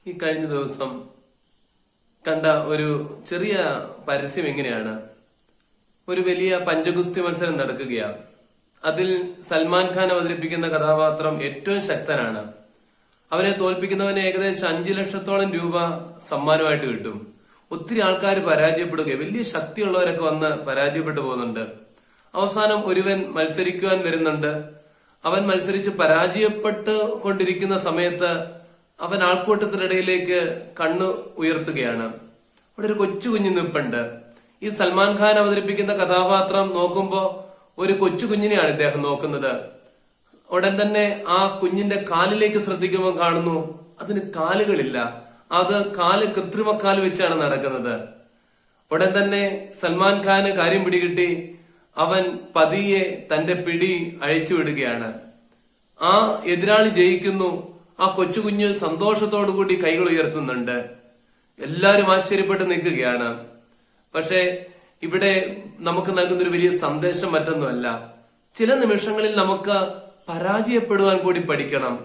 ഈ കഴിഞ്ഞ ദിവസം കണ്ട ഒരു ചെറിയ പരസ്യം എങ്ങനെയാണ്? ഒരു വലിയ പഞ്ചഗുസ്തി മത്സരം നടക്കുകയാണ്. അതിൽ സൽമാൻ ഖാൻ അവതരിപ്പിക്കുന്ന കഥാപാത്രം ഏറ്റവും ശക്തനാണ്. അവനെ തോൽപ്പിക്കുന്നവന് ഏകദേശം 5 ലക്ഷത്തോളം രൂപ സമ്മാനമായിട്ട് കിട്ടും. ഒത്തിരി ആൾക്കാർ പരാജയപ്പെടുകയും വലിയ ശക്തിയുള്ളവരൊക്കെ വന്ന് പരാജയപ്പെട്ടു പോകുന്നുണ്ട്. അവസാനം ഒരുവൻ മത്സരിക്കുവാൻ വരുന്നുണ്ട്. അവൻ മത്സരിച്ച് പരാജയപ്പെട്ട് കൊണ്ടിരിക്കുന്ന സമയത്ത് അവൻ ആൾക്കൂട്ടത്തിനിടയിലേക്ക് കണ്ണു ഉയർത്തുകയാണ്. അവിടെ ഒരു കൊച്ചു കുഞ്ഞു നിൽപ്പുണ്ട്. ഈ സൽമാൻ ഖാൻ അവതരിപ്പിക്കുന്ന കഥാപാത്രം നോക്കുമ്പോ ഒരു കൊച്ചു കുഞ്ഞിനെയാണ് ഇദ്ദേഹം നോക്കുന്നത്. ഉടൻ തന്നെ ആ കുഞ്ഞിന്റെ കാലിലേക്ക് ശ്രദ്ധിക്കുമ്പോൾ കാണുന്നു അതിന് കാലുകളില്ല. അത് കാല് കൃത്രിമക്കാല് വെച്ചാണ് നടക്കുന്നത്. ഉടൻ തന്നെ സൽമാൻ ഖാന് കാര്യം പിടികിട്ടി. അവൻ പതിയെ തന്റെ പിടി അഴിച്ചുവിടുകയാണ്. ആ എതിരാളി ജയിക്കുന്നു. ആ കൊച്ചുകുഞ്ഞ് സന്തോഷത്തോടുകൂടി കൈകൾ ഉയർത്തുന്നുണ്ട്. എല്ലാരും ആശ്ചര്യപ്പെട്ട് നിൽക്കുകയാണ്. പക്ഷെ ഇവിടെ നമുക്ക് നൽകുന്നൊരു വലിയ സന്ദേശം മറ്റൊന്നുമല്ല. ചില നിമിഷങ്ങളിൽ നമുക്ക് പരാജയപ്പെടുവാൻ കൂടി പഠിക്കണം.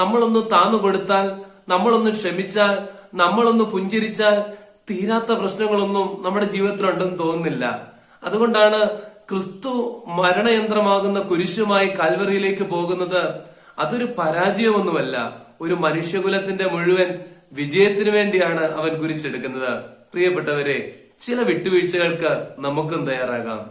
നമ്മളൊന്ന് താന്നു കൊടുത്താൽ, നമ്മളൊന്ന് ക്ഷമിച്ചാൽ, നമ്മളൊന്ന് പുഞ്ചിരിച്ചാൽ തീരാത്ത പ്രശ്നങ്ങളൊന്നും നമ്മുടെ ജീവിതത്തിലുണ്ടെന്ന് തോന്നുന്നില്ല. അതുകൊണ്ടാണ് ക്രിസ്തു മരണയന്ത്രമാകുന്ന കുരിശുമായി കാൽവറിയിലേക്ക് പോകുന്നത്. അതൊരു പരാജയമൊന്നുമല്ല, ഒരു മനുഷ്യകുലത്തിന്റെ മുഴുവൻ വിജയത്തിനു വേണ്ടിയാണ് അവൻ കുരിശെടുക്കുന്നത്. പ്രിയപ്പെട്ടവരെ, ചില വിട്ടുവീഴ്ചകൾക്ക് നമുക്കും തയ്യാറാകാം.